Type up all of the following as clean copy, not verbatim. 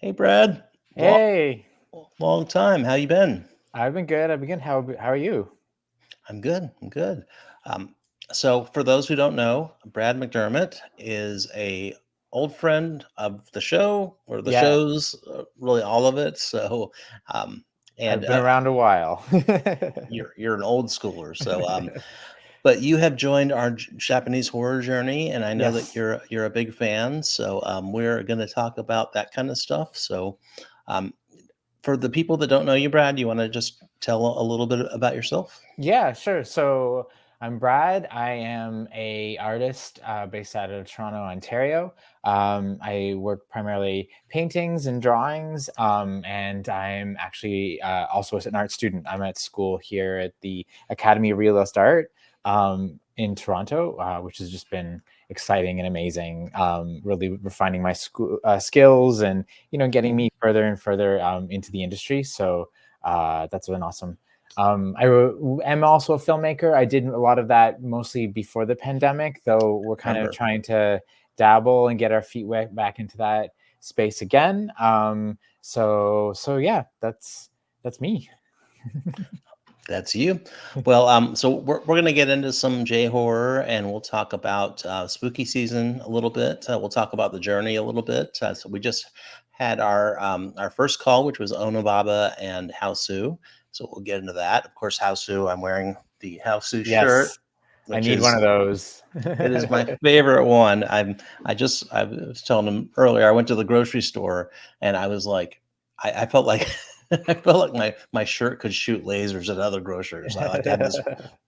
Hey Brad, long, Hey, long time. How you been? I've been good. I've been good. How are you? I'm good. I'm good. Um, so for those who don't know, Brad McDermott is a old friend of the show or the Yeah, shows, really all of it. So, and I've been around a while. you're an old schooler. So, but you have joined our Japanese horror journey, and I know that Yes. you're a big fan. So, we're going to talk about that kind of stuff. So, um, for the people that don't know you, Brad, you want to just tell a little bit about yourself? Yeah, sure. So I'm Brad. I am a artist based out of Toronto, Ontario. I work primarily paintings and drawings, and I'm actually also an art student. I'm at school here at the Academy of Realist Art in Toronto, which has just been exciting and amazing. Really refining my school skills and getting Mhm. me further and further into the industry. So that's been awesome. Am also a filmmaker. I did a lot of that mostly before the pandemic, though we're kind of Remember, trying to dabble and get our feet wet back into that space again. So yeah, that's me. that's you. Well, so we're gonna get into some J horror, and we'll talk about spooky season a little bit. We'll talk about the journey a little bit. So we just had our first call, which was Onibaba and Hausu. So we'll get into that. Of course, Hausu. I'm wearing the Hausu shirt, Yes, I which need one is of those. it is my favorite one. I was telling him earlier, I went to the grocery store and I was like, I felt like I felt like my shirt could shoot lasers at other grocers. I like had this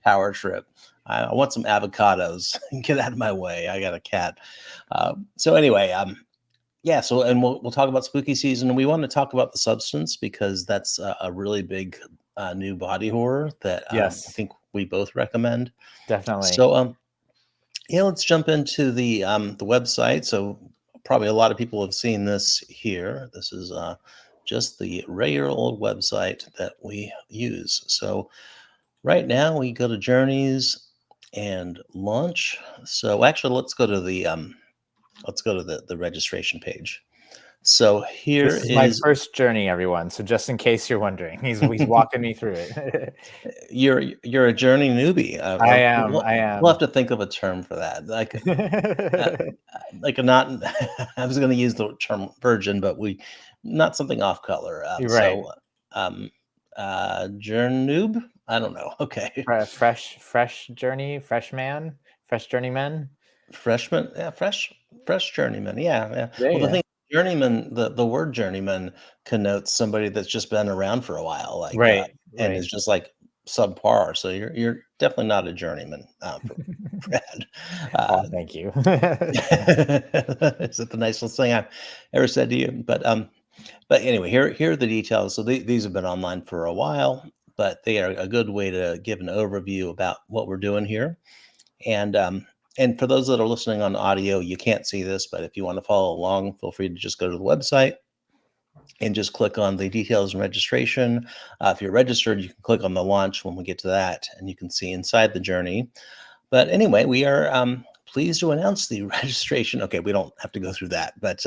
power trip. I want some avocados. Get out of my way. I got a cat. So anyway, yeah. So and we'll talk about spooky season. We want to talk about the substance because that's a really big new body horror that I Yes, think we both recommend. definitely. So yeah, let's jump into the website. So probably a lot of people have seen this here. This is just the regular old website that we use. So right now we go to journeys and launch. So actually, let's go to the registration page. So here This is my is first journey, everyone. So just in case you're wondering, he's walking me through it. you're a journey newbie. I Or am. I we'll have am. to think of a term for that. Uh, like a not I was gonna use the term virgin, but we not something off color. You're right. Um, Jernoob? I don't know. Okay. Fresh journey, fresh journeyman. Freshman, yeah, fresh journeyman. Yeah, yeah. Yeah, Well, the yeah. thing journeyman, the word journeyman connotes somebody that's just been around for a while, Right, and right. is just like subpar. So you're definitely not a journeyman, for Brad. Oh, thank you. Is that the nicest thing I've ever said to you? But anyway, here are the details. So these have been online for a while, but they are a good way to give an overview about what we're doing here. And and for those that are listening on audio, you can't see this, but if you want to follow along, feel free to just go to the website and just click on the details and registration. If you're registered, you can click on the launch when we get to that, and you can see inside the journey. But anyway, we are pleased to announce the registration. Okay, we don't have to go through that, but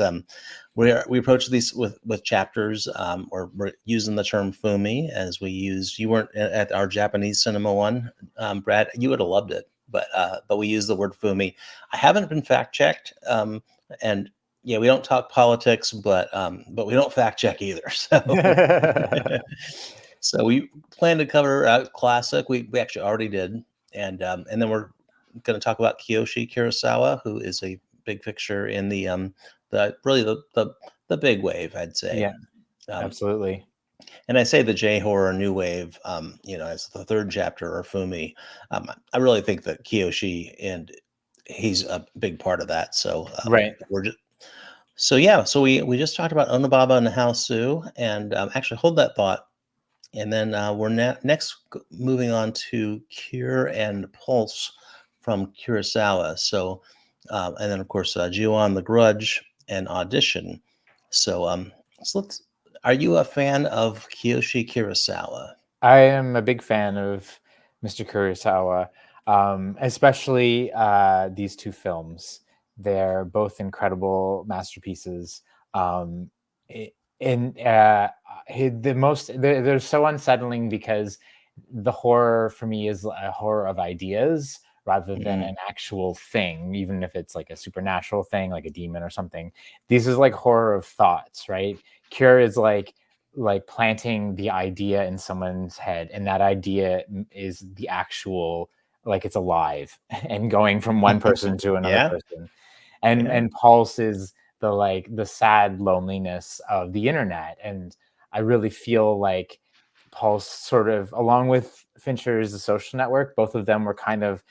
we approach these with chapters, or we're using the term fumi as we used. You weren't at our Japanese cinema one, Brad. You would have loved it, but we use the word fumi. I haven't been fact checked, and yeah, we don't talk politics, but we don't fact check either. So so we plan to cover classic. We actually already did, and then we're going to talk about Kiyoshi Kurosawa, who is a big fixture in the really the big wave, I'd say. Yeah, Um, absolutely. and I say the J horror new wave, as the third chapter or Fumi. I really think that Kiyoshi and he's a big part of that. So Right. we're just so yeah. So we just talked about Onibaba and Hausu, and actually hold that thought. And then we're next moving on to Cure and Pulse from Kurosawa. So, and then of course, Ju-on, The Grudge, and Audition. So, so let's. Are you a fan of Kiyoshi Kurosawa? I am a big fan of Mr. Kurosawa, especially these two films. They're both incredible masterpieces. Um, And they're so unsettling because the horror for me is a horror of ideas rather than Mhm. an actual thing, even if it's like a supernatural thing, like a demon or something. This is like horror of thoughts, right? Cure is like planting the idea in someone's head, and that idea is the actual, like it's alive and going from one person to another Yeah, person. yeah, And Pulse is the sad loneliness of the internet. And I really feel like Pulse sort of, along with Fincher's The Social Network, both of them were kind of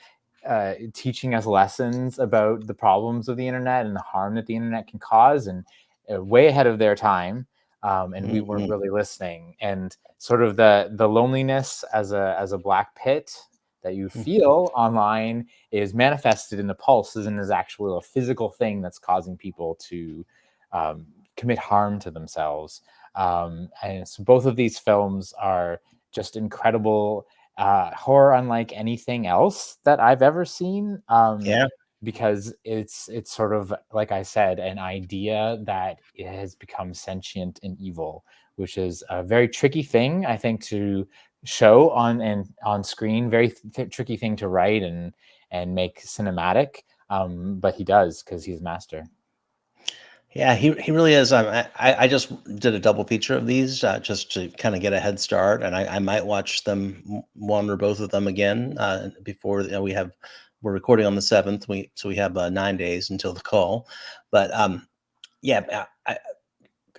teaching us lessons about the problems of the internet and the harm that the internet can cause, and way ahead of their time. And we weren't mhm, really listening. And sort of the loneliness as a black pit that you mhm. feel online is manifested in the pulses and is actually a physical thing that's causing people to um, commit harm to themselves. And so both of these films are just incredible horror unlike anything else that I've ever seen. Yeah, Because it's sort of, like I said, an idea that it has become sentient and evil, which is a very tricky thing, I think, to show on screen. Very tricky thing to write and make cinematic. But he does because he's a master. yeah, he really is. I just did a double feature of these just to kind of get a head start, and I might watch them one or both of them again before we're recording on the 7th. We have 9 days until the call, but yeah,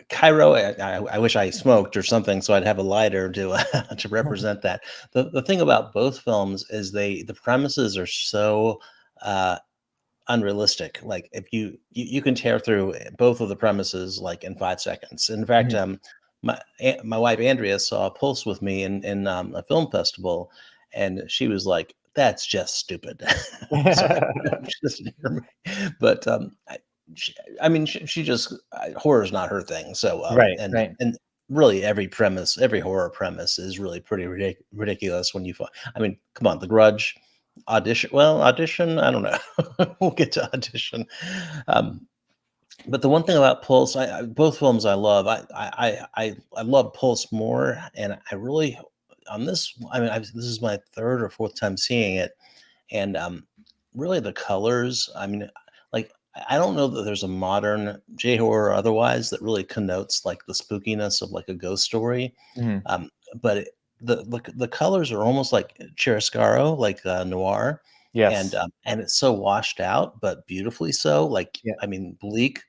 Cairo. I wish I smoked or something so I'd have a lighter to to represent that. The thing about both films is the premises are so. Uh, Unrealistic. Like if you can tear through both of the premises like in 5 seconds. In fact, Mhm. my wife Andrea saw Pulse with me in a film festival, and she was like, "That's just stupid." Sorry, she doesn't hear me, but she, I mean, she just horror is not her thing. So Right, right. and really every horror premise is really pretty ridiculous when you find. I mean, come on, The Grudge. Audition, I don't know. We'll get to Audition. Um, but the one thing about Pulse, both films I love. I love Pulse more, and I really on this. I mean, this is my third or fourth time seeing it, and really the colors. I mean, like I don't know that there's a modern J horror or otherwise that really connotes like the spookiness of like a ghost story. Mhm. Um, but the colors are almost like chiaroscuro, like noir, Yes. and it's so washed out, but beautifully so. Like Yeah. I mean, bleak.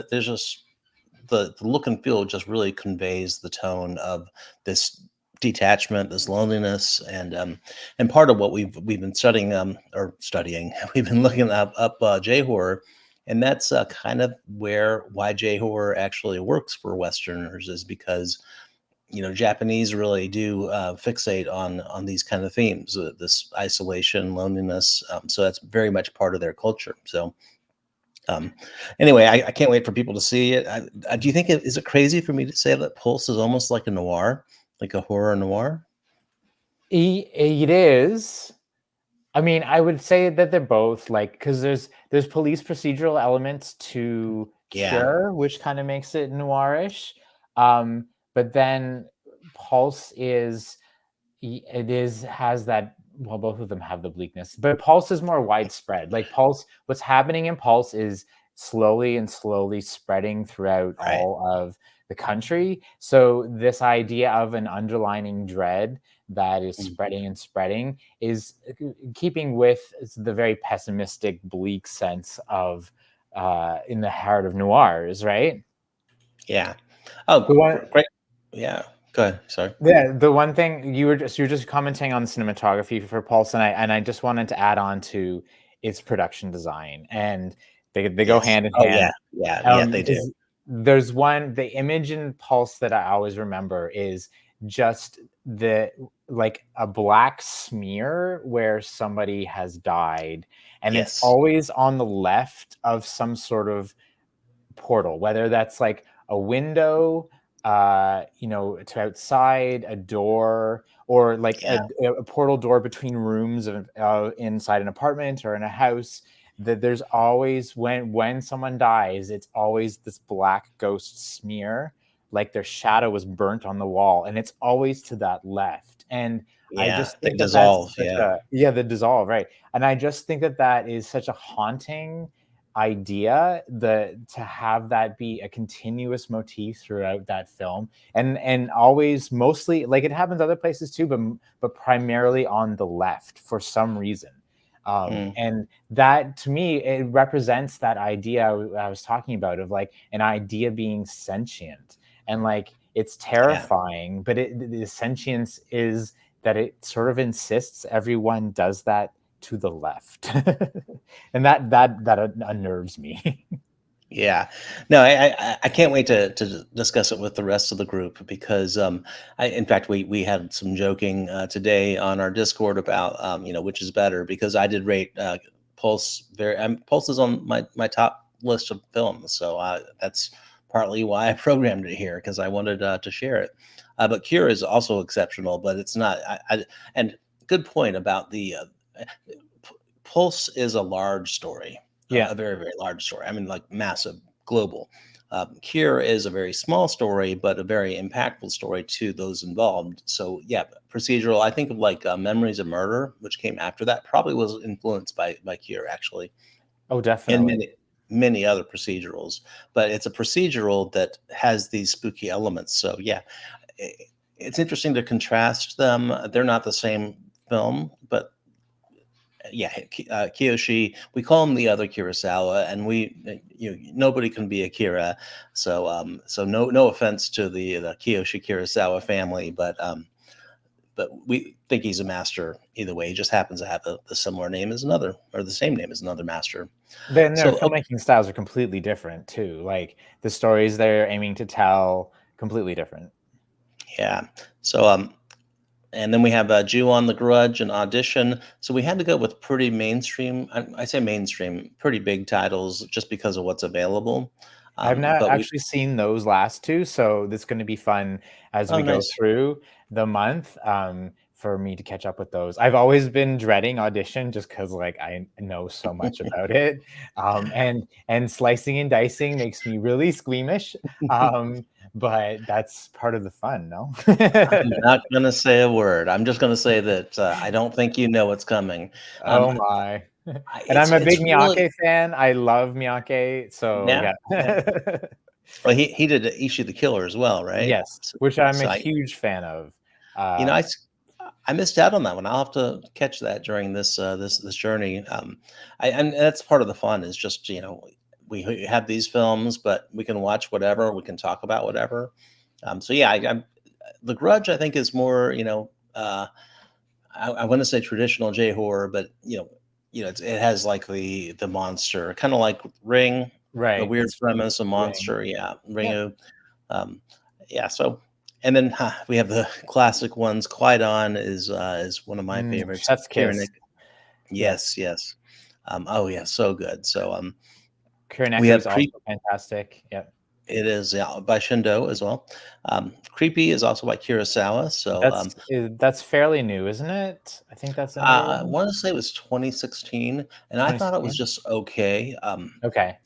There's just the look and feel just really conveys the tone of this detachment, this loneliness, and part of what we've been studying or studying, we've been looking up J horror, and that's kind of why J horror actually works for Westerners is because Japanese really do fixate on these kind of themes, this isolation, loneliness. So that's very much part of their culture. So um, anyway, I can't wait for people to see it. Do you think is it crazy for me to say that Pulse is almost like a noir, like a horror noir? It is. I mean, I would say that they're both like, because there's police procedural elements to Yeah, Cure, which kind of makes it noirish. But then Pulse is it is has that, well, both of them have the bleakness, but Pulse is more widespread. Like Pulse, what's happening in Pulse is slowly and slowly spreading throughout right. all of the country. So this idea of an underlining dread that is Mm, spreading and spreading is keeping with the very pessimistic, bleak sense of in the heart of noirs, right? yeah. The Oh, one great. Yeah. Go ahead. Sorry. Yeah, the one thing you were just commenting on the cinematography for Pulse, and I just wanted to add on to its production design, and they go Yes. hand in Oh, yeah. hand. Yeah. Yeah. They do. Is There's the image in Pulse that I always remember is just the like a black smear where somebody has died, and it's Yes. always on the left of some sort of portal, whether that's like a window, to outside, a door, or like Yeah. a portal door between rooms of inside an apartment or in a house. That there's always, when someone dies, it's always this black ghost smear. like their shadow was burnt on the wall, and it's always to that left. And I Yeah, just they think that that's dissolve. such Yeah. a, yeah, the dissolve, right? And I just think that that is such a haunting idea, the to have that be a continuous motif throughout that film, and always, mostly, like, it happens other places too, but primarily on the left for some reason. Mm, And that, to me, it represents that idea I was talking about, of like an idea being sentient, and like it's yeah. terrifying, but the sentience is that it sort of insists everyone does that to the left. And that unnerves me. Yeah. No, I can't wait to discuss it with the rest of the group because in fact we had some joking today on our Discord about which is better because I did rate Pulse very Pulse is on my top list of films, so that's partly why I programmed it here because I wanted to share it. But Cure is also exceptional, but it's not. And good point about the P- Pulse is a large story, Yeah. a very, very large story. I mean, like massive, global. Cure is a very small story, but a very impactful story to those involved. So, yeah, procedural. I think of like Memories of Murder, which came after that, probably was influenced by Cure actually, Oh, and definitely. many other procedurals. But it's a procedural that has these spooky elements. So, yeah, i- it's interesting to contrast them. They're not the same film, but yeah, Kiyoshi. We call him the other Kurosawa, and nobody can be Akira. So so no offense to the Kiyoshi Kurosawa family, but we think he's a master either way. He just happens to have a similar name as another, or the same name as another master. Then their So filmmaking styles are completely different too. Like the stories they're aiming to tell, completely different. yeah, so and then we have Jew on the Grudge and Audition. So we had to go with pretty mainstream. I say mainstream, pretty big titles just because of what's available. I've not But we actually seen those last 2, so this gonna be fun as oh we go nice. through the month, for me to catch up with those. I've always been dreading Audition just because, like, I know so much about it, and slicing and dicing makes me really squeamish, but that's part of the fun, no? I'm not gonna say a word. I'm just gonna say that, I don't think you know what's coming. Oh my. I And I'm a big it's really Miyake fan, I love Miyake, so yeah, yeah. yeah. Well, he did Ishi the Killer as well, right? Yes, which I'm a So huge fan of. you know, Uh, I missed out on that one. I'll have to catch that during this journey. And that's part of the fun is just, we have these films, but we can watch whatever, we can talk about whatever. So yeah, I'm The Grudge, I think, is more, I want to say traditional J horror, but it has like the monster, kind of like Ring, a right, weird it's premise, a Ring. monster. Yeah, Yeah. Ringu. Yeah. So, and then we have the classic ones. Quiet On is one of my favorites. Chef's Kiss. Kieran, Yes. yes, yes. Oh yeah, so good. So we Kuroneko have is also Creep. fantastic. Yep. It is, yeah, by Shindo as well. Creepy is also by Kurosawa. So That's fairly new, isn't it? I think that's a newer I one. want to say it was 2016, and I thought it was 2016? just okay. Okay.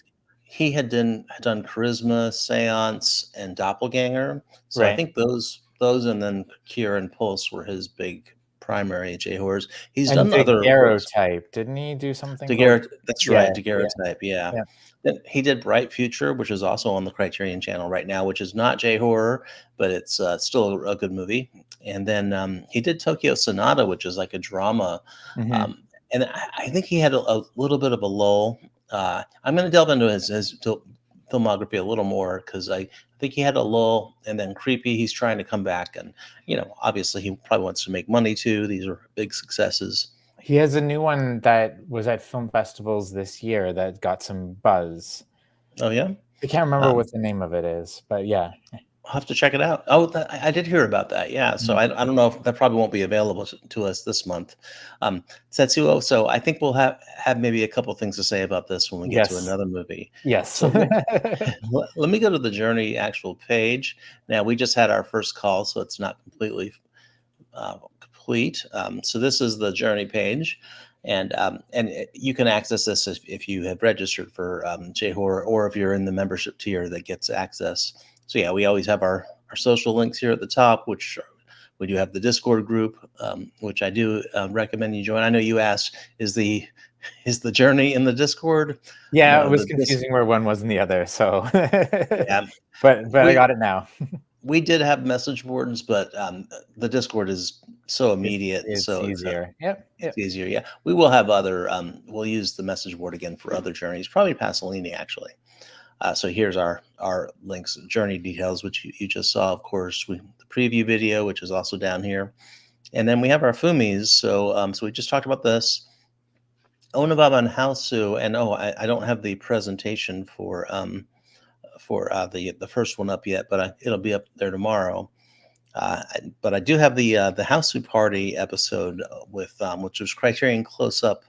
He had done Charisma, Seance, and Doppelganger, so I Right. think those, and then Cure and Pulse were his big primary J horrors. He's And done other works. Daguerreotype. Didn't he do something called? Daguerre, that's Yeah, right, yeah, daguerreotype, yeah. yeah. Then he did Bright Future, which is also on the Criterion Channel right now, which is not J-horror, but it's, still a good movie, and then, he did Tokyo Sonata, which is like a drama, Mhm. um, and I think he had a little bit of a lull. I'm gonna delve into his filmography a little more because I think he had a lull, and then Creepy, he's trying to come back, and, obviously, he probably wants to make money too. These are big successes. He has a new one that was at film festivals this year that got some buzz. Oh, yeah? I can't remember Um what the name of it is, but yeah. I'll have to check it out. Oh, I did hear about that. Yeah, so Mhm. I don't know if that probably won't be available to us this month. Setsuo. So I think we'll have maybe a couple things to say about this when we get to Yes. another movie. Yes. So let me go to the Journey actual page. Now we just had our first call, so it's not completely complete. So this is the Journey page, and you can access this if you have registered for JHorror, or if you're in the membership tier that gets access. So yeah, we always have our social links here at the top, which we do have the Discord group, which I do recommend you join. I know you asked, is the is the journey in the Discord? Yeah, it No, was the confusing where one was in the other. So, yeah, but I we got it now. we did have message boards, but the Discord is so immediate, It's so easier. Yep. it's Yep. easier. Yeah, we will have other. We'll use the message board again for other journeys, probably Pasolini actually. So here's our links, journey details, which you just saw, of course. The preview video, which is also down here, and then we have our Fumis. So we just talked about this. Onibaba and Hausu, and oh, I don't have the presentation for the first one up yet, but it'll be up there tomorrow. But I do have the Hausu Party episode with which was Criterion Close Up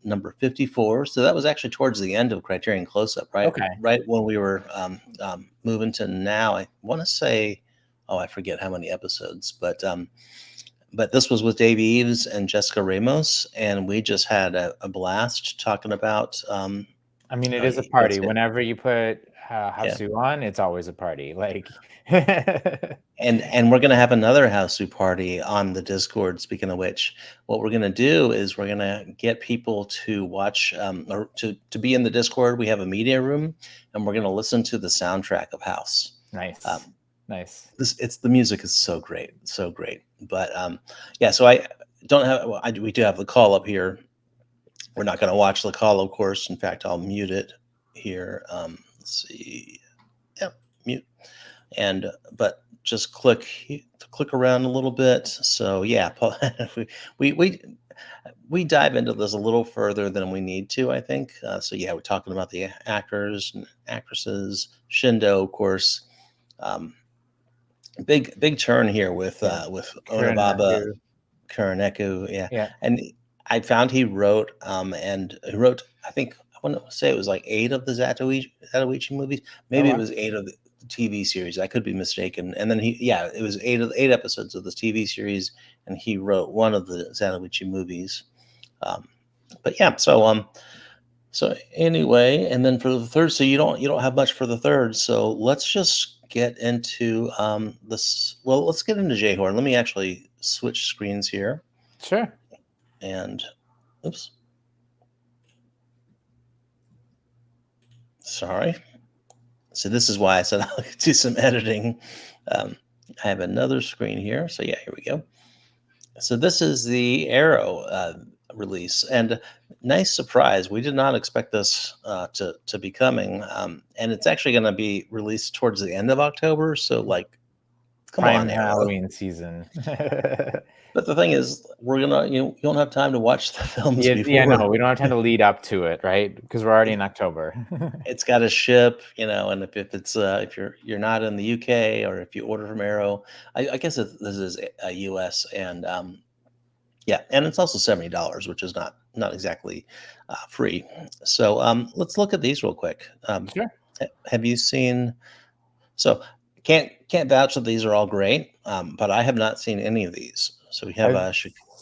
number 54. So that was actually towards the end of Criterion Close Up, right? Okay. Right when we were moving to now. I want to say, oh, I forget how many episodes, but this was with Dave Eves and Jessica Ramos, and we just had a blast talking about. I mean, it Oh, is a you guys party. get Whenever you put yeah. Hausu on, it's always a party. Like, And we're gonna have another Hausu party on the Discord. Speaking of which, what we're gonna do is we're gonna get people to watch or to be in the Discord. We have a media room, and we're gonna listen to the soundtrack of House. nice, Um, nice. it's the music is so great, so great. But yeah, so I don't have. Well, we do have the call up here. We're not gonna watch the call, of course. In fact, I'll mute it here. Let's see. Yep, mute and but just click around a little bit. So yeah, we we we we dive into this a little further than we need to, I think. So yeah, we're talking about the actors and actresses. Shindo, of course, um, big turn here Yeah, with Onibaba Kuronaku. Kuraneku, yeah, Yeah. and I found he wrote and he wrote I think I want to say it was like 8 of the Zatoichi movies. Oh Maybe it wow. was 8 of the TV series. I could be mistaken. And then he yeah, it was 8 episodes of the TV series, and he wrote one of the Zatoichi movies. Um, but yeah, so anyway, and then for the third, so you don't have much for the third. So let's just get into this. Well, let's get into J-Horn. Let me actually switch screens here. Sure. And oops, sorry. So this is why I said I'll do some editing. Um, I have another screen here. So yeah, here we go. So this is the Arrow release, and nice surprise. We did not expect this to be coming, and it's actually going to be released towards the end of October. So like, come Prime on, Arrow. Halloween season. But the thing is, we're gonna you don't have time to watch the films Yeah, yeah, before no, we don't have time to lead up to it, right? Because we're already in October. it's got to ship, and if it's if you're not in the UK or if you order from Arrow, I guess this is a US and yeah, and it's also $70, which is not exactly free. So let's look at these real quick. Sure. Have you seen? So can't vouch that these are all great, but I have not seen any of these. So we have I've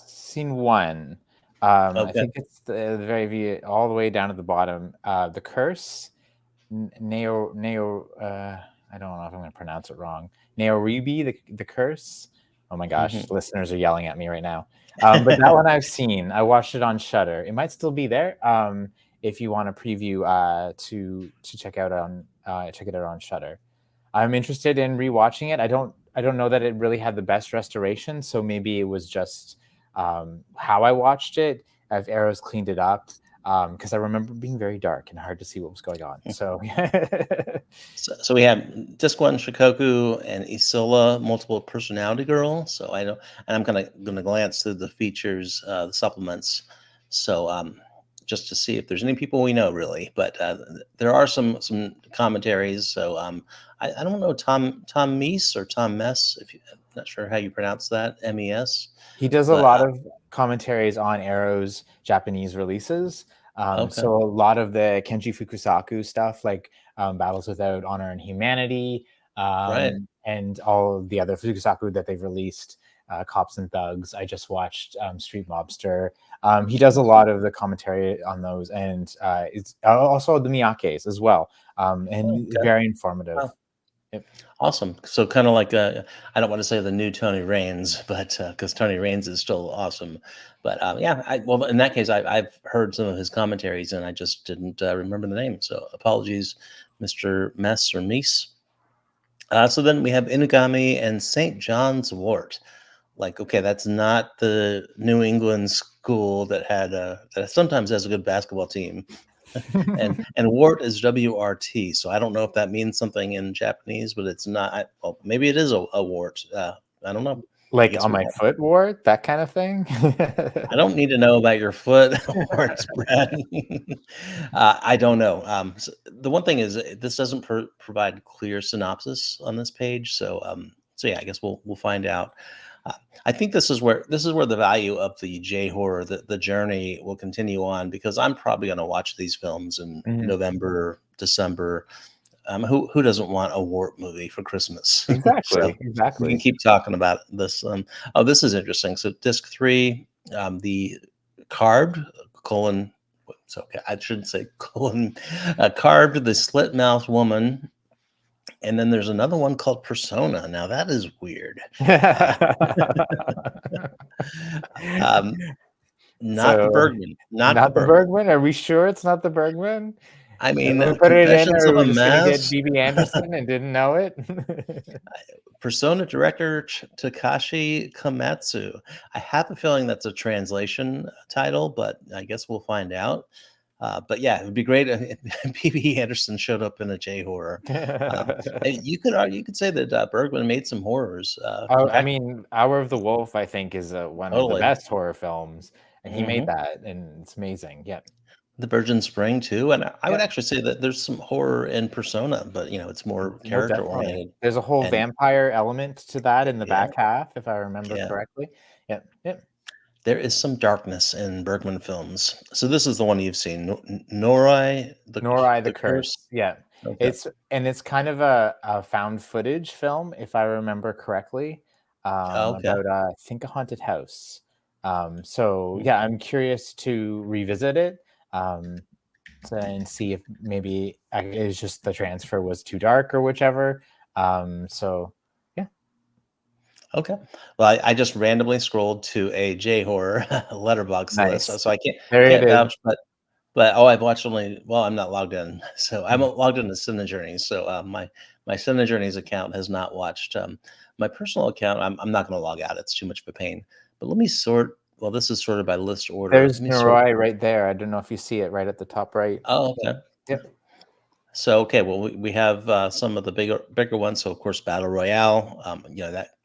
seen one. I okay. think it's the very all the way down at the bottom. The Curse, Neo. I don't know if I'm going to pronounce it wrong. Neoribi, the Curse. Oh my gosh, Mhm. listeners are yelling at me right now. But that one I've seen. I watched it on Shutter. It might still be there. If you want a preview to check check it out on Shutter. I'm interested in rewatching it. I don't know that it really had the best restoration, so maybe it was just how I watched it. If Arrows cleaned it up, because I remember being very dark and hard to see what was going on. So So we have Disc One Shikoku and Isola Multiple Personality Girl. So I don't, and I'm gonna glance through the features, the supplements. So just to see if there's any people we know really, but there are some commentaries. So I don't know Tom Meese or Tom Mess. If you, I'm not sure how you pronounce that, MES, he does a but lot of commentaries on Arrow's Japanese releases. okay, So a lot of the Kenji Fukusaku stuff, like Battles Without Honor and Humanity, right. and all of the other Fukusaku that they've released, Cops and Thugs. I just watched Street Mobster. He does a lot of the commentary on those, and it's also the Miyakes as well, and Okay. very informative. Yep. Awesome. So kind of like I don't want to say the new Tony Raines, but because Tony Raines is still awesome. But yeah, well, in that case, I've heard some of his commentaries and I just didn't remember the name. So apologies, Mr. Mess or Meese. So then we have Inugami and St. John's Wort. Like, okay, that's not the New England school that had that sometimes has a good basketball team. And wart is WRT, so I don't know if that means something in Japanese, but it's not. Well, maybe it is a wart. I don't know. I Like guess on we'll my find. foot wart, that kind of thing? I don't need to know about your foot warts, Brad. I don't know. The one thing is, this doesn't provide clear synopsis on this page, so yeah, I guess we'll find out. Uh, I think this is where the value of the J horror, the journey, will continue on because I'm probably going to watch these films in Mhm. November, December. Who doesn't want a Warp movie for Christmas? So Exactly, we can exactly. keep talking about this. Oh, this is interesting. So disc three, the carved colon. So okay, I shouldn't say colon. Carved the slit mouth woman, and then there's another one called Persona. Now that is weird. Uh, um, not the So, Bergman. Not the not the Bergman. Bergman? Are we sure it's not the Bergman? I And mean, when we put it in, Confessions are of a we just gonna get Mass. BB Anderson and didn't know it? Persona director Takashi Komatsu. I have a feeling that's a translation title, but I guess we'll find out. But yeah, it would be great if PB Anderson showed up in a J horror. And you could say that Bergman made some horrors. Oh, In I fact, mean, Hour of the Wolf, I think, is, one of the totally. best horror films, and he made Hmm. that, and it's amazing. Yep. The Virgin Spring too, and I would Yep. actually say that there's some horror in Persona, but it's more No, character definitely. oriented. There's a whole And vampire element to that in the yeah, back half, if I remember yeah. correctly. Yep, yep. There is some darkness in Bergman films. So this is the one you've seen, Noroi, Nor I the the Curse. Curse. Yeah. Okay. It's kind of a found footage film, if I remember correctly, Okay. about, I think, a haunted house. So, Mm. yeah, I'm curious to revisit it, um, and see if maybe it's just the transfer was too dark or whichever. So, yeah. Okay. Well, I just randomly scrolled to a J horror letterbox list, Nice. so I can't There it can't is. vouch, but oh, I've watched only. Well, I'm not logged in, so I'm Mm. logged into Cine Journeys. So my Cine Journeys account has not watched. My personal account, I'm not going to log out. It's too much of a pain. But let me sort. Well, this is sorted by list order. There's Let me sort. Noroi right there. I don't know if you see it right at the top right. Oh, okay. Yep. So okay, well we have some of the bigger ones. So of course, Battle Royale.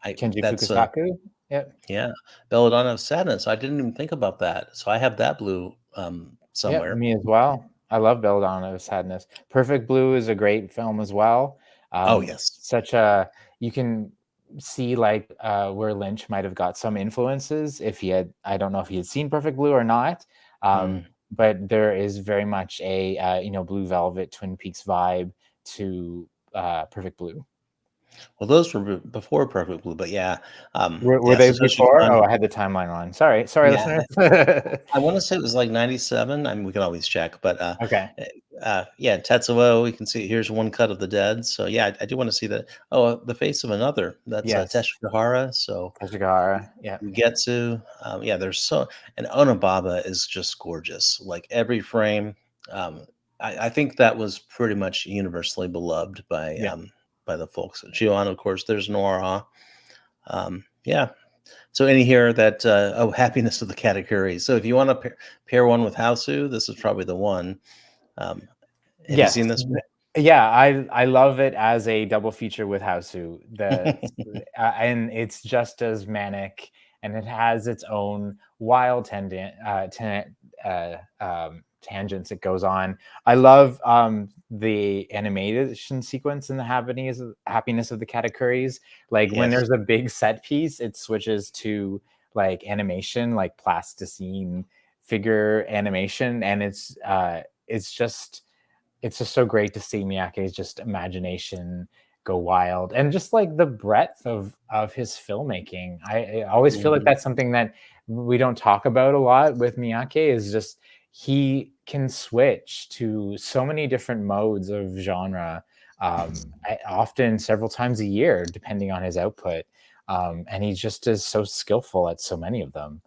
Kenji That's Fukasaku. Yep. yeah, Belladonna of Sadness. I didn't even think about that. So I have that blue Yep, somewhere. me as well. I love Belladonna of Sadness. Perfect Blue is a great film as well. Oh yes. Such a you can see like where Lynch might have got some influences if he had. I don't know if he had seen Perfect Blue or not, Mm. but there is very much a Blue Velvet Twin Peaks vibe to Perfect Blue. Well, those were before Perfect Blue, but yeah, Were yeah. they So Social before? Fun. Oh, I had the timeline on. Sorry, Yeah, listeners. I want to say it was like 97. I mean, we can always check, but Okay. yeah, Tetsuo. We can see here's one cut of the dead. So yeah, I do want to see that. Oh, the face of another. That's Yes. Teshigahara. So Kajigahara. Yeah. we get to yeah. There's so and Onibaba is just gorgeous. Like every frame. Um, I think that was pretty much universally beloved Yeah. by the folks. Gion, of course. There's Nora. Yeah. So any here that happiness of the category. So if you want to pair one with Hausu, this is probably the one. Um, have you Yes. seen this one? Yeah, I love it as a double feature with Hausu. And it's just as manic, and it has its own wild tangents it goes on. I love the animation sequence in the happiness of the Katakuris. Like when Yes. there's a big set piece, it switches to like animation, like plasticine figure animation, and it's just so great to see Miyake's just imagination go wild, and just like the breadth of his filmmaking. I always feel like Mhm. that's something that we don't talk about a lot with Miyake, is just he can switch to so many different modes of genre, often several times a year, depending on his output. And he just is so skillful at so many of them.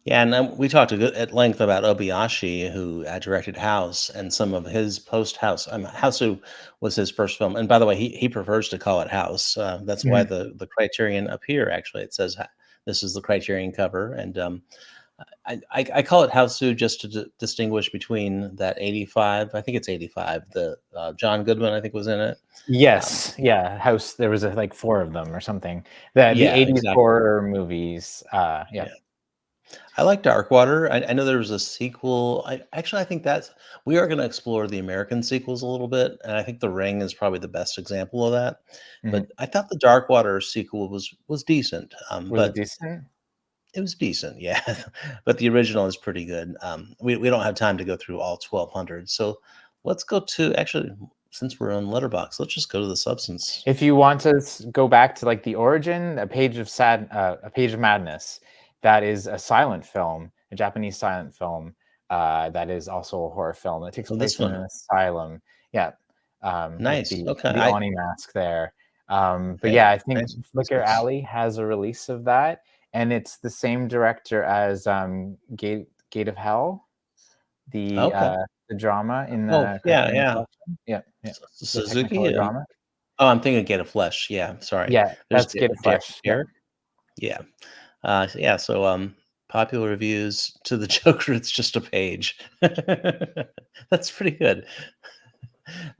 Yeah, and we talked at length about Obayashi, who directed House, and some of his post House. Hausu was his first film, and by the way, he prefers to call it House. That's why Mhm. the Criterion up here actually it says this is the Criterion cover, and I call it Hausu just to distinguish between that 85. I think it's 85. The John Goodman I think was in it. Um, Yes, yeah, House. There was like four of them or something. The yeah, '80s exactly. horror movies. Yeah. Yeah. I like Darkwater. I know there was a sequel. I think that's we are going to explore the American sequels a little bit, and I think The Ring is probably the best example of that. Mhm. But I thought the Darkwater sequel was decent, Was it but decent? it was decent, yeah. But the original is pretty good. We don't have time to go through all 1,200, so let's go to actually since we're on Letterbox, let's just go to the substance. If you want to go back to like the origin, a page of madness, that is a silent film, a Japanese silent film, that is also a horror film. It takes Oh, this place in one, an asylum. Yeah, with nice. Okay, the I Oni mask there. But hey, yeah, I think nice Flicker choices. Alley has a release of that, and it's the same director as Gate of Hell, Okay. the drama in Oh, the yeah, Criterion yeah. Collection. Yeah, yeah, the Suzuki. Technicolor drama. Oh, I'm thinking Get a Flesh. Yeah, sorry. Yeah, There's that's Gate of Dare. Flesh. Yeah. Dare? Yeah. Yeah, so, popular reviews to the Joker, it's just a page. That's pretty good.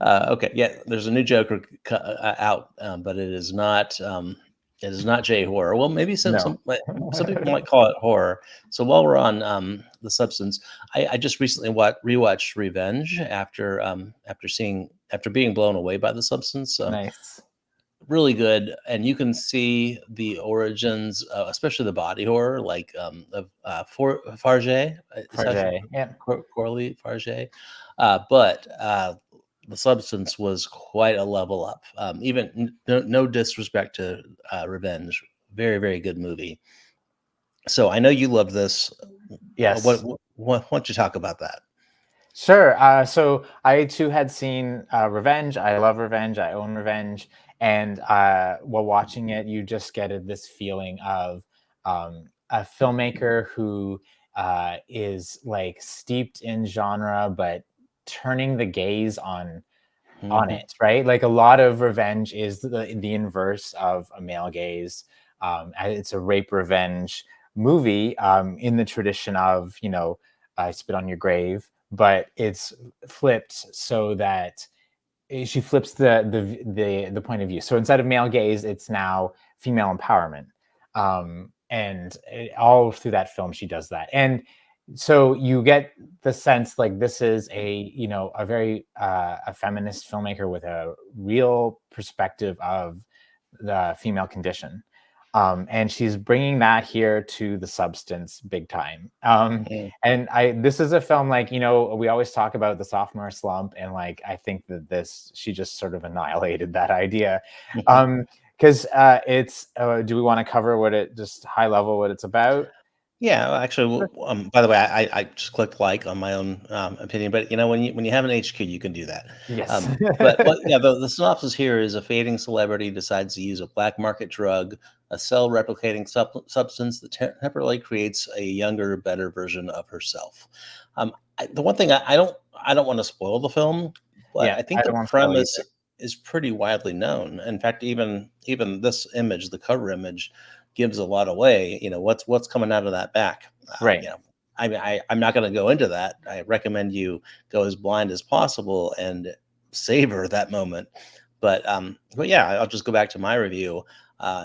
Okay, yeah, there's a new Joker out, but it is not J-horror. Well, maybe No. some people might call it horror. So while we're on, the substance, I just recently rewatched Revenge after being blown away by the substance. Nice. Really good, and you can see the origins, especially the body horror, like of Farge. Is how she Farjay. Yeah. Corley Farge, but the substance was quite a level up. Even no disrespect to Revenge, very good movie. So I know you love this. Yes. Why don't you talk about that? Sure. So I too had seen Revenge. I love Revenge. I own Revenge. And while watching it, you just get this feeling of a filmmaker who is like steeped in genre, but turning the gaze on Hmm. it, right? Like a lot of revenge is the inverse of a male gaze. And it's a rape revenge movie in the tradition of, I spit on your grave, but it's flipped so that she flips the point of view. So instead of male gaze, it's now female empowerment. All through that film, she does that, and so you get the sense like this is a very a feminist filmmaker with a real perspective of the female condition. And she's bringing that here to the substance big time. And I this is a film like we always talk about the sophomore slump, and like I think that this she just sort of annihilated that idea. Because it's do we want to cover what it just high level what it's about? Yeah, well, actually, Sure. by the way, I just clicked like on my own opinion, but when you have an HQ, you can do that. Yes. But yeah, the synopsis here is a fading celebrity decides to use a black market drug, a cell replicating substance that temporarily creates a younger, better version of herself. The one thing I don't want to spoil the film, but Yeah, I I think the don't want to spoil premise either. is pretty widely known. In fact, even this image, the cover image, gives a lot away. What's coming out of that back. Right. I'm not going to go into that. I recommend you go as blind as possible and savor that moment. But yeah, I'll just go back to my review.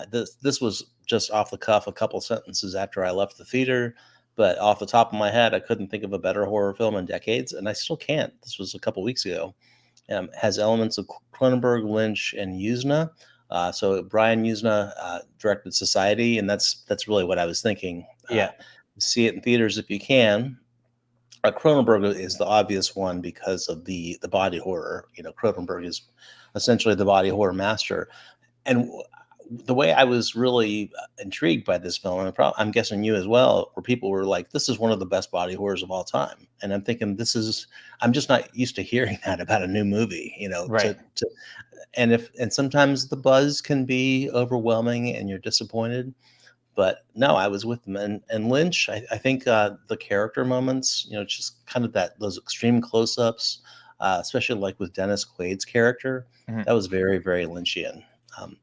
This was just off the cuff, a couple sentences after I left the theater. But off the top of my head, I couldn't think of a better horror film in decades, and I still can't. This was a couple weeks ago. Has elements of Cronenberg, Lynch, and Yuzna. So Brian Yuzna directed Society, and that's really what I was thinking. Yeah. See it in theaters if you can. Cronenberg is the obvious one because of the body horror. Cronenberg is essentially the body horror master. And the way I was really intrigued by this film, and I'm guessing you as well, where people were like, "This is one of the best body horrors of all time," and I'm thinking, I'm just not used to hearing that about a new movie, Right. and sometimes the buzz can be overwhelming, and you're disappointed. But no, I was with them, and Lynch. I think the character moments, just kind of those extreme close-ups, especially like with Dennis Quaid's character, Mhm. that was very very Lynchian. Um,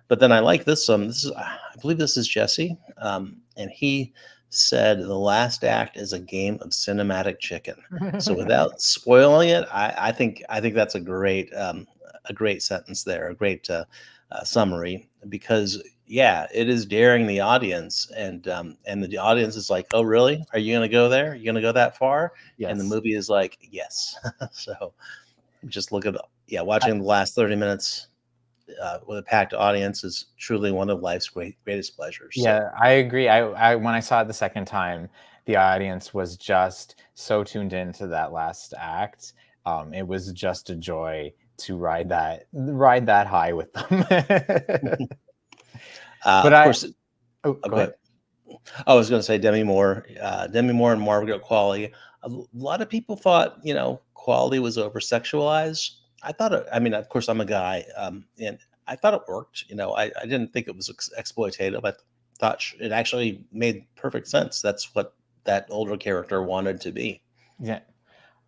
but then I like this. I believe this is Jesse, and he said the last act is a game of cinematic chicken. So without spoiling it, I think that's a great sentence there, a great summary, because yeah, it is daring the audience, and the audience is like, "Oh, really? Are you going to go there? Are you going to go that far?" And the Yes. movie is like, "Yes." So just look at yeah, I, watching the last 30 minutes with a packed audience is truly one of life's greatest pleasures. So yeah, I agree. I when I saw it the second time, the audience was just so tuned into that last act. It was just a joy to ride that high with them. But of course, oh, oh, go go ahead. ahead. I was going to say Demi Moore and Margaret Qualley. A lot of people thought, Qualley was over sexualized. I mean, of course, I'm a guy, and I thought it worked. I didn't think it was exploitative. I thought it actually made perfect sense. That's what that older character wanted to be. Yeah.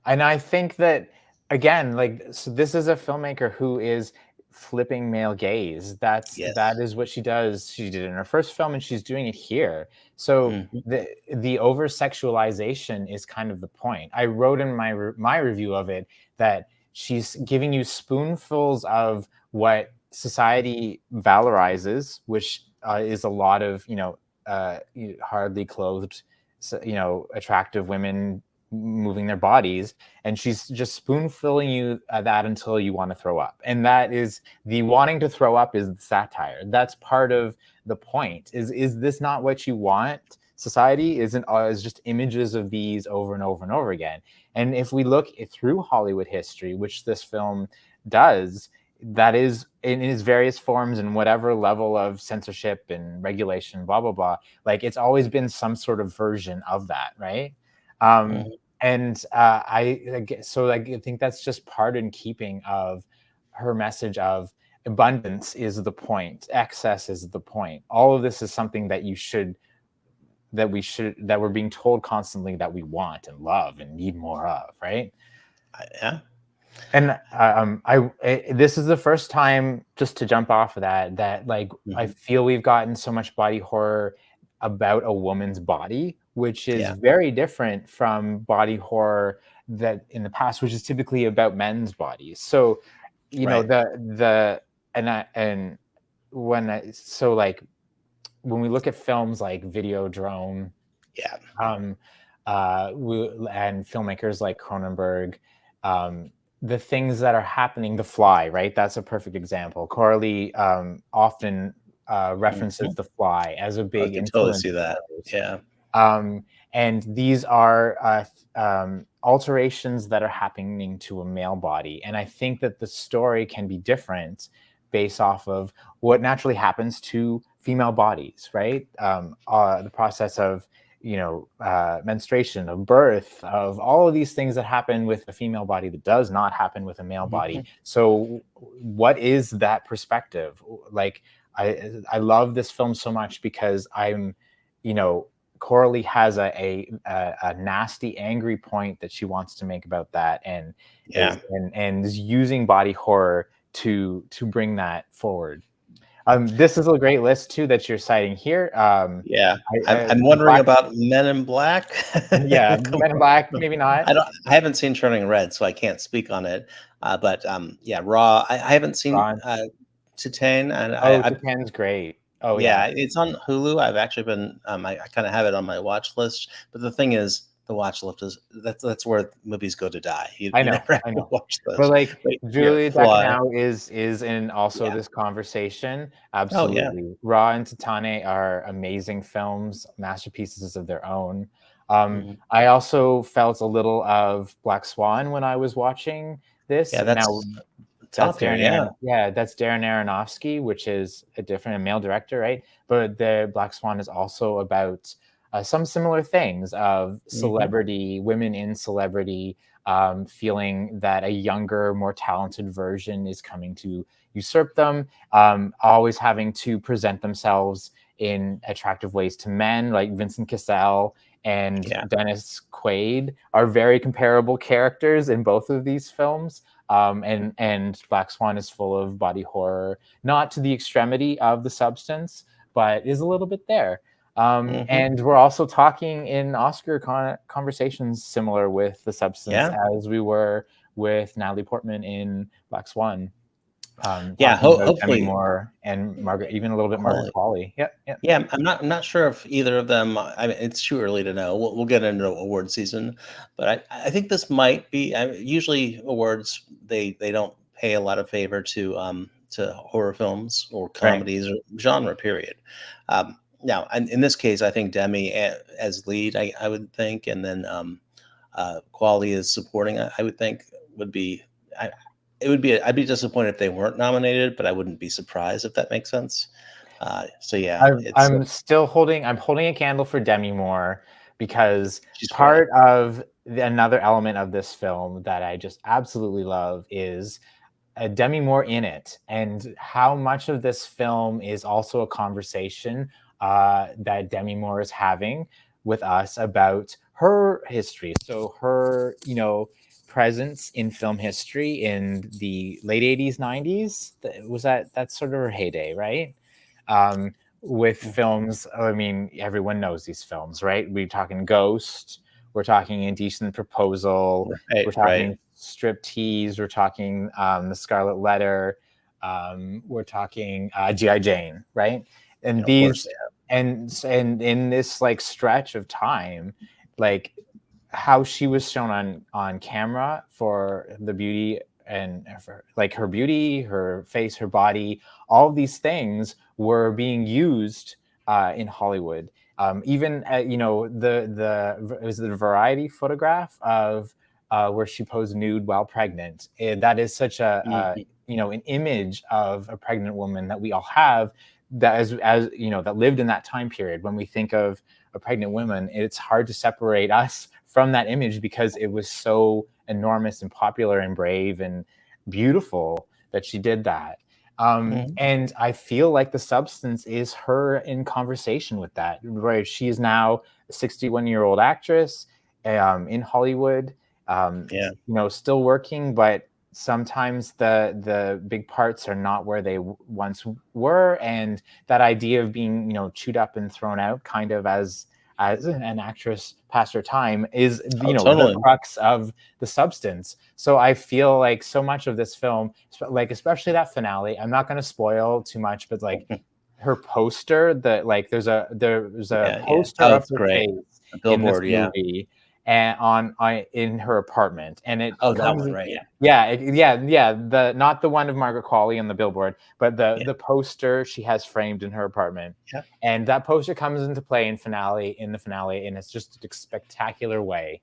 And I think that again, like so this is a filmmaker who is flipping male gaze. That Yes. is what she does. She did it in her first film and she's doing it here. So Hmm. the over sexualization is kind of the point. I wrote in my review of it that she's giving you spoonfuls of what society valorizes, which is a lot of hardly clothed, attractive women moving their bodies, and she's just spoon filling you that until you want to throw up. And that is the wanting to throw up is the satire. That's part of the point. Is this not what you want? Society isn't is just images of these over and over and over again. And if we look through Hollywood history, which this film does, that is in its various forms and whatever level of censorship and regulation, blah blah blah. Like it's always been some sort of version of that, right? Um, Hmm. and I think that's just part in keeping of her message of abundance is the point, excess is the point. All of this is something that we're being told constantly that we want and love and need more of, right? Yeah. And this is the first time, just to jump off of that like I Hmm. feel we've gotten so much body horror about a woman's body, which is Yeah. very different from body horror that in the past, which is typically about men's bodies. So, Right. the and I and when I so like when we look at films like Videodrome, Yeah. um, and filmmakers like Cronenberg, um, the things that are happening, The Fly, right? That's a perfect example. Coralie often references Hmm. The Fly as a I big can totally influence see of that. hers. Yeah. And these are alterations that are happening to a male body. And I think that the story can be different based off of what naturally happens to female bodies, right? The process of menstruation, of birth, of all of these things that happen with a female body that does not happen with a male body. Hmm. So, what is that perspective? Like, I love this film so much because you know, Coralie has a nasty, angry point that she wants to make about that, and Yeah. is using body horror to bring that forward. This is a great list too that you're citing here. Yeah, I, I'm wondering Black, about Men in Black. yeah, Come Men in on. Black, maybe not. I haven't seen Turning Red, so I can't speak on it. But yeah, Raw. I haven't seen Ron. Titane, and Oh, I Japan's great. Oh yeah, yeah, it's on Hulu. I've actually been I kind of have it on my watch list. But the thing is, the watch list is that's where movies go to die. You I you know, never have I to know. watch But those. like But yeah, Julia Fly. Ducournau is in also Yeah. this conversation. Oh yeah. Absolutely. Raw and Titane are amazing films, masterpieces of their own. Mhm. I also felt a little of Black Swan when I was watching this. Yeah, Now, It's out there, yeah. That's Darren Aronofsky, which is a male director, right? But the Black Swan is also about some similar things of Mhm. celebrity, women in celebrity, feeling that a younger, more talented version is coming to usurp them, always having to present themselves in attractive ways to men, like Vincent Cassel and Yeah. Dennis Quaid are very comparable characters in both of these films. And Black Swan is full of body horror, not to the extremity of The Substance, but is a little bit there. Mhm. And we're also talking in Oscar conversations similar with The Substance Yeah. as we were with Natalie Portman in Black Swan, Yeah, talking about Demi hopefully Moore and Margaret, even a little bit Margaret quality. Qualley. Yep, yep, Yeah, I'm not sure if either of them. I mean, it's too early to know. We'll get into award season, but I think this might be. Usually awards they don't pay a lot of favor to horror films or right. comedies or genre period. Now, and in this case, I think Demi as lead, I would think, and then Quality is supporting. I would think would be. I, it would be. I'd be disappointed if they weren't nominated, but I wouldn't be surprised if that makes sense. So yeah, it's I'm holding a candle for Demi Moore because she's great. part of another element of this film that I just absolutely love is Demi Moore in it, and how much of this film is also a conversation that Demi Moore is having with us about her history. So her, presence in film history in the late 80s, 90s, was that's sort of her heyday, right? Um, with Mm, films, I mean, everyone knows these films, right? We're talking Ghost, we're talking Indecent Proposal, right, we're right. talking Striptease, we're talking The Scarlet Letter, we're talking GI Jane, right? And Of course these they and in this like stretch of time, like how she was shown on camera for the beauty and for, like her beauty, her face, her body, all of these things were being used in Hollywood. Even the it was the Variety photograph of where she posed nude while pregnant. That is such a Mhm. an image of a pregnant woman that we all have, that as that lived in that time period. When we think of a pregnant woman, it's hard to separate us from that image because it was so enormous and popular and brave and beautiful that she did that. Mhm. And I feel like The Substance is her in conversation with that, where she is now a 61-year-old actress in Hollywood, Yeah. still working, but sometimes the big parts are not where they once were, and that idea of being chewed up and thrown out, kind of as an actress past her time, is Oh, the totally. crux of The Substance. So I feel like so much of this film, like especially that finale, I'm not going to spoil too much, but like her poster, there's a Yeah, yeah. poster Oh, of it's her great. face The in this billboard, yeah. movie, and on in her apartment, and it Oh, that comes one, right, yeah. yeah, the not the one of Margaret Qualley on the billboard, but the Yeah, the poster she has framed in her apartment. yeah. And that poster comes into play in the finale, and it's just a spectacular way.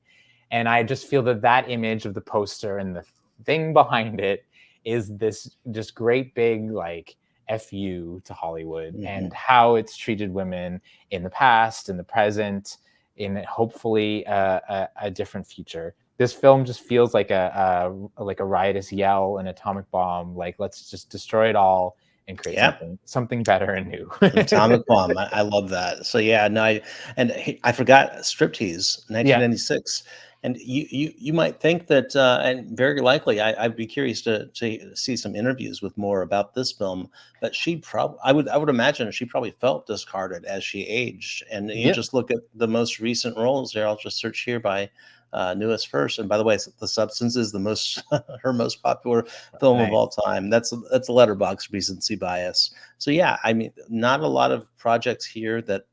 And I just feel that image of the poster and the thing behind it is this just great big like fu to Hollywood and Mhm. how it's treated women in the past, in the present, in hopefully a different future. This film just feels like a riotous yell, an atomic bomb. Like, let's just destroy it all and create Yeah. something better and new. An atomic bomb. I love that. So yeah, no, I forgot Striptease, Yeah, 1996, and you might think that, and very likely, I'd be curious to see some interviews with more about this film. But I would imagine she probably felt discarded as she aged, and you yep, just look at the most recent roles there. I'll just search here by newest first. And by the way, The Substance is the most her most popular film of all nice. time. That's a letterbox recency bias. So yeah, I mean, not a lot of projects here that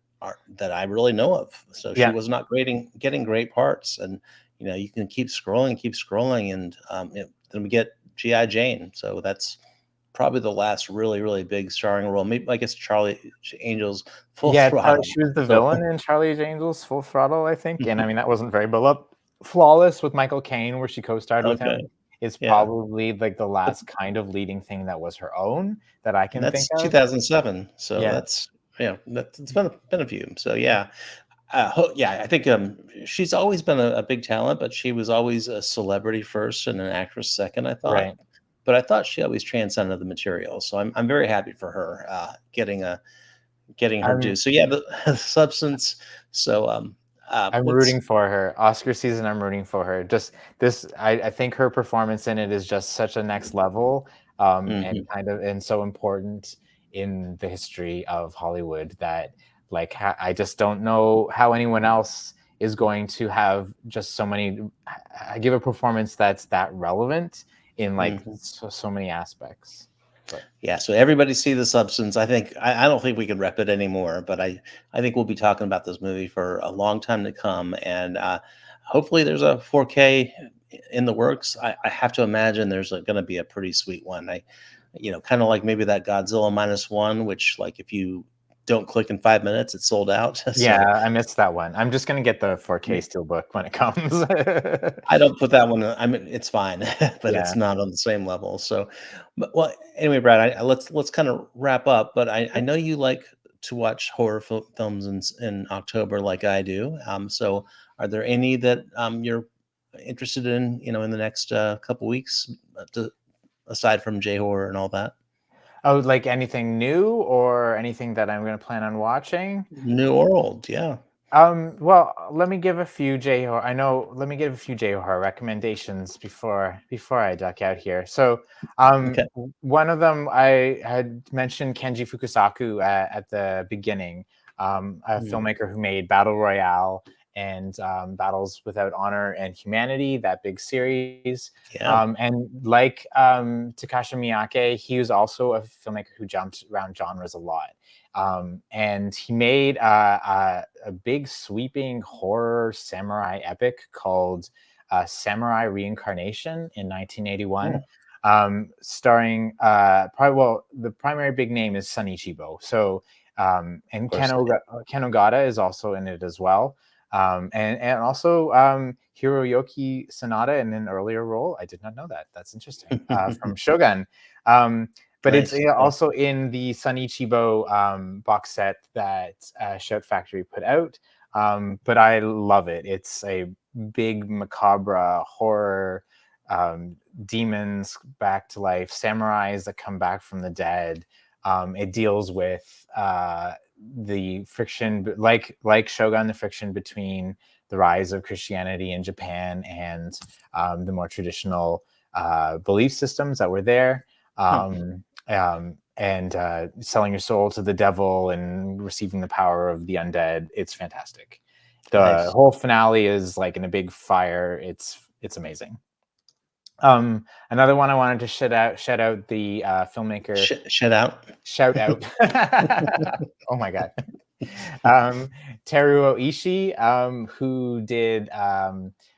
I really know of. So she Yeah, was not getting great parts, and you can keep scrolling, and then we get GI Jane. So that's probably the last really really big starring role. Maybe I guess Charlie Angel's Full yeah. Throttle. She was the So villain in Charlie's Angels, Full Throttle, I think. And I mean, that wasn't very flawless with Michael Caine, where she co-starred with okay, him. is Yeah. probably like the But last kind of leading thing that was her own that I can think that's of. 2007, so Yeah, that's yeah, it's been a few. So yeah, yeah, I think she's always been a big talent, but she was always a celebrity first and an actress second, I thought. right. But I thought she always transcended the material, so I'm very happy for her getting her due. I'm So yeah, the substance. So I'm what's rooting for her. Oscar season, I'm rooting for her. Just this, I think her performance in it is just such a next level, and mhm, kind of and so important in the history of Hollywood that like I just don't know how anyone else is going to have just so many. I give a performance that's that relevant in like mhm. so many aspects. But Yeah, so everybody see the substance. I don't think we can rep it anymore, but I think we'll be talking about this movie for a long time to come, and hopefully there's a 4K in the works. I have to imagine there's going to be a pretty sweet one. Kind of like maybe that Godzilla minus one, which like if you don't click in 5 minutes, it's sold out. yeah, So I missed that one. I'm just gonna get the 4K yeah, steelbook when it comes. I don't put that one. I mean, it's fine, but it's Yeah. not on the same level. So, but well, anyway, Brad, let's kind of wrap up. But I know you like to watch horror films in October, like I do. So, are there any that you're interested in? In the next couple weeks, aside from J horror and all that. Oh, like anything new or anything that I'm gonna plan on watching? New or old? Yeah. Well, let me give a few J horror. Let me give a few J horror recommendations before I duck out here. So, Okay. one of them I had mentioned Kenji Fukusaku at the beginning, a Mm, filmmaker who made Battle Royale and Battles Without Honor and Humanity, that big series. yeah. And like Takashi Miike, he was also a filmmaker who jumped around genres a lot. And he made a big sweeping horror samurai epic called Samurai Reincarnation in 1981, Oh, starring well, the primary big name is Sun Ichibo. So of and course. Yeah. Ken Ogata is also in it as well. And also Hiroyuki Sanada in an earlier role. I did not know that. That's interesting. From Shogun. Um, but it's Nice. Yeah. also in the Sunichibo box set that Shout Factory put out. But I love it. It's a big macabre horror, um, demons back to life, samurais that come back from the dead. It deals with the friction, like Shogun, the friction between the rise of Christianity in Japan and the more traditional belief systems that were there. Huh. And selling your soul to the devil and receiving the power of the undead. It's fantastic. The Nice. whole finale is like in a big fire. It's amazing. Another one I wanted to shout out the filmmaker. Shut out. Shout out. Oh my god. um, Teruo Ishii, who did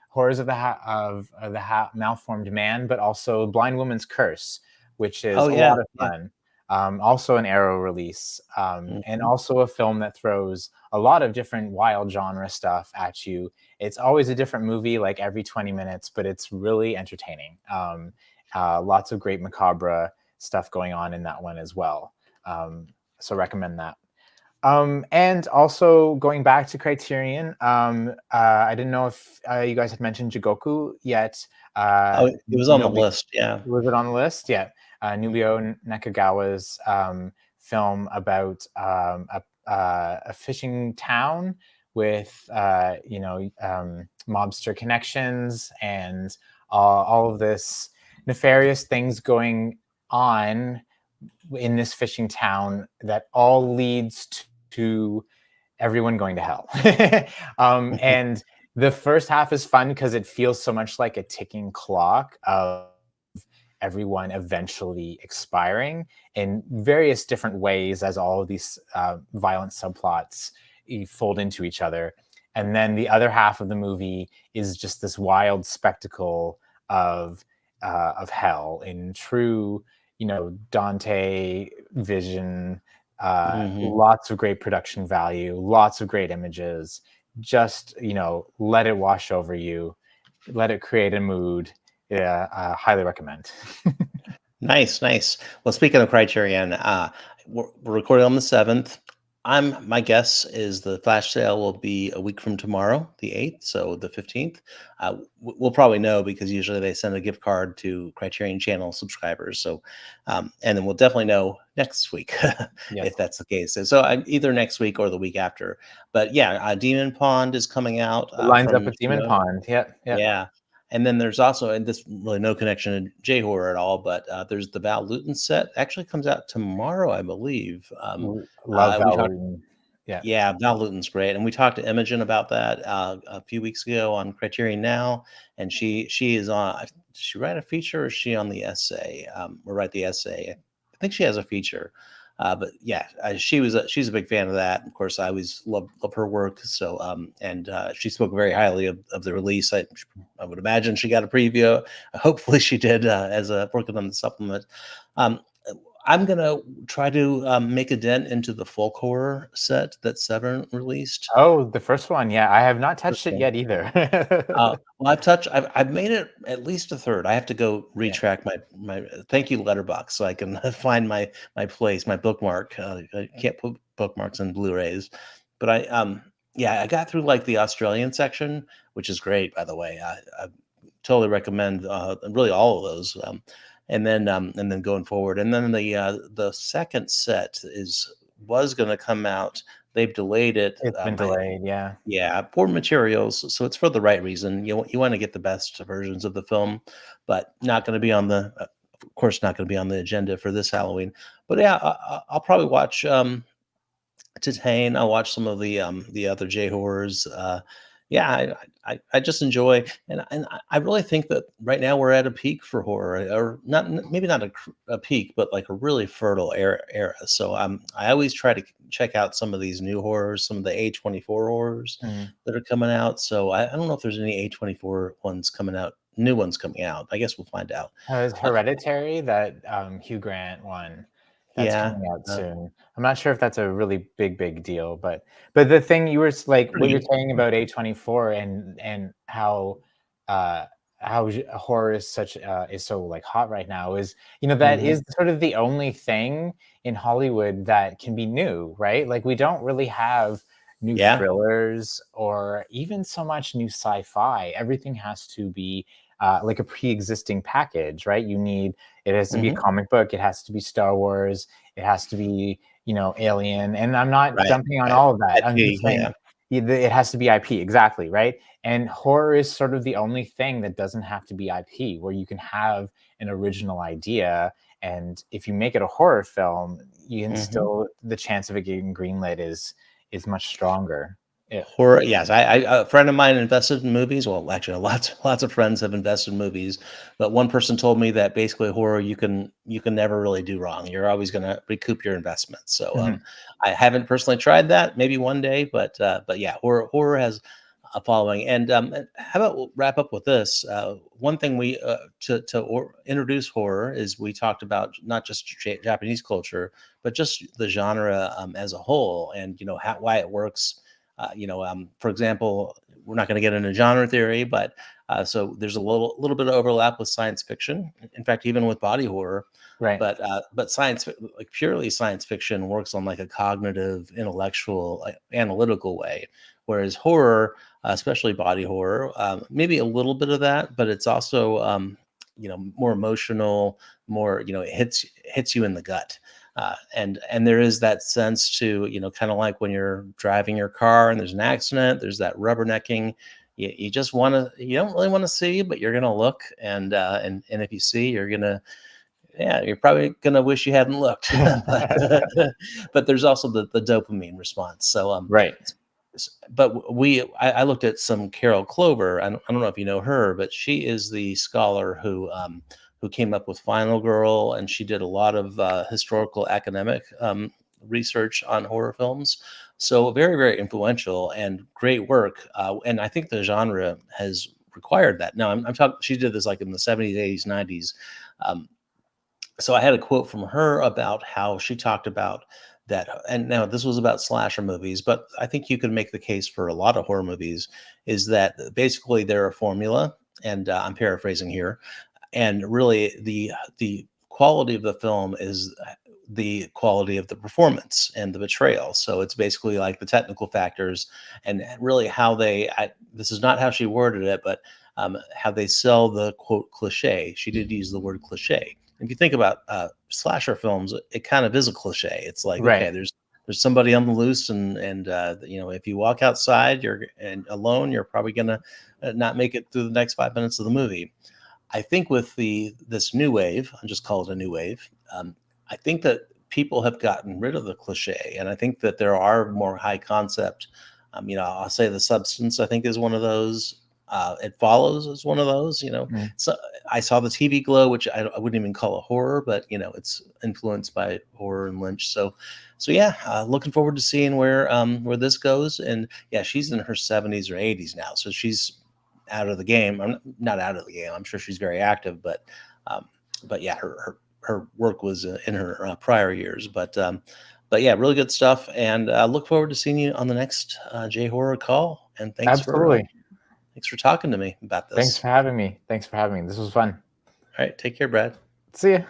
Horrors of the Malformed Man, but also Blind Woman's Curse, which is Oh a yeah. lot of Yeah. fun. Also an Arrow release, and Mhm. also a film that throws a lot of different wild genre stuff at you. It's always a different movie, like every 20 minutes, but it's really entertaining. Lots of great macabre stuff going on in that one as well. Um, so recommend that. And also going back to Criterion, I didn't know if you guys had mentioned Jigoku yet. Oh, it was on the Nobu, list. Yeah. was it on the list? Yeah. Nubio Nakagawa's film about a fishing town with mobster connections and all of this nefarious things going on in this fishing town that all leads to everyone going to hell. And the first half is fun because it feels so much like a ticking clock of everyone eventually expiring in various different ways as all of these violent subplots fold into each other. And then the other half of the movie is just this wild spectacle of hell in true, Dante vision. Mhm. Lots of great production value, lots of great images. Just let it wash over you, let it create a mood, Yeah, highly recommend. Nice, nice. Well, speaking of Criterion, we're recording on the 7th. My guess is the flash sale will be a week from tomorrow, the 8th, so the 15th. We'll probably know because usually they send a gift card to Criterion Channel subscribers. So, and then we'll definitely know next week Yes, if that's the case. So either next week or the week after. But yeah, Demon Pond is coming out it lines up from with Demon Shimo. Pond. Yep, yep. Yeah. And then there's also, and this really no connection to J horror at all, but there's the Val Luton set. Actually comes out tomorrow, I believe. Love We talked, Valoon. Yeah. yeah, Val Luton's great, and we talked to Imogen about that a few weeks ago on Criterion Now, and she is on. She write a feature, or is she on the essay? Or write the essay? I think she has a feature. But yeah, she's a big fan of that. Of course, I always love her work. So and she spoke very highly of the release. I would imagine she got a preview. Hopefully, she did as a working on the supplement. Um, I'm gonna try to make a dent into the folk horror set that Seven released. Oh, the first one. Yeah, I have not First touched it one. yet either. Well, I've made it at least a third. I have to go Yeah. retrack my thank you letterbox so I can find my place, my bookmark. I can't put bookmarks in Blu-rays, but yeah, I got through like the Australian section, which is great, by the way. I totally recommend really all of those. And then going forward, and then the second set is was going to come out. They've delayed it. It's been delayed. Yeah. Yeah, poor materials, so it's for the right reason. You wanna get the best versions of the film, but not gonna be on the of course, not gonna be on the agenda for this Halloween. But yeah, I'll probably watch, Titane. I'll watch some of the other J horrors. Yeah, I just enjoy, and I really think that right now we're at a peak for horror, or not maybe not a peak, but like a really fertile era. So I always try to check out some of these new horrors, some of the A24 horrors Mm. that are coming out. So I don't know if there's any A24 ones coming out, new ones coming out. I guess we'll find out. Is Uh, Hereditary that Hugh Grant one that's yeah, coming out uh, soon? I'm not sure if that's a really big deal, but the thing you were like what pretty you're good. saying about A24 and uh how horror is such is so like hot right now is that Hmm. is sort of the only thing in Hollywood that can be new, right? Like we don't really have new Yeah. thrillers or even so much new sci-fi. Everything has to be like a pre-existing package, right? It has to be a Hmm. comic book, it has to be Star Wars, it has to be Alien, and I'm not Right. dumping on Right. all of that. I'm IP. just Yeah. saying it has to be IP, exactly, right? And horror is sort of the only thing that doesn't have to be IP, where you can have an original idea, and if you make it a horror film, you can Hmm. still the chance of it getting greenlit is much stronger. Yeah. Horror, yes. A friend of mine invested in movies. Well, actually, lots of friends have invested in movies, but one person told me that basically horror you can never really do wrong. You're always going to recoup your investment. So Mhm. I haven't personally tried that. Maybe one day, but yeah, horror has a following. And how about we'll wrap up with this? One thing we introduce horror is we talked about not just Japanese culture, but just the genre as a whole, and why it works. For example, we're not going to get into genre theory, but so there's a little bit of overlap with science fiction. In fact, even with body horror, Right. but like purely science fiction works on like a cognitive, intellectual, like, analytical way, whereas horror, especially body horror, maybe a little bit of that, but it's also more emotional, more it hits you in the gut. And there is that sense to kind of like when you're driving your car and there's an accident, there's that rubbernecking. You just want to, you don't really want to see, but you're gonna look, and if you see, you're gonna, yeah, you're probably gonna wish you hadn't looked. but but there's also the dopamine response. So Right. but I looked at some Carol Clover. I don't know if you know her, but she is the scholar who came up with Final Girl, and she did a lot of historical academic research on horror films. So very, very influential and great work. And I think the genre has required that. Now I'm talking. She did this like in the 70s, 80s, 90s. Um, so I had a quote from her about how she talked about that. And now this was about slasher movies, but I think you could make the case for a lot of horror movies, is that basically they're a formula, and I'm paraphrasing here. And really, the quality of the film is the quality of the performance and the betrayal. So it's basically like the technical factors and really how this is not how she worded it, but how they sell the quote cliche. She did use the word cliche. If you think about slasher films, it kind of is a cliche. It's like, okay, Right. there's somebody on the loose, and if you walk outside, you're and alone, you're probably gonna not make it through the next 5 minutes of the movie. I think with this new wave, I'll just call it a new wave. I think that people have gotten rid of the cliche, and I think that there are more high concept. I'll say The Substance. I think is one of those. It Follows is one of those. Mm. So I saw the TV Glow, which I wouldn't even call a horror, but it's influenced by horror and Lynch. So yeah, looking forward to seeing where this goes. And yeah, she's in her 70s or 80s now, so she's out of the game. I'm not out of the game. I'm sure she's very active, um, but yeah, her work was in her prior years. But yeah, really good stuff. And look forward to seeing you on the next J Horror call. And Absolutely. thanks for talking to me about Thanks this. for having me. Thanks for having me. This was fun. All right, take care, Brad. See ya.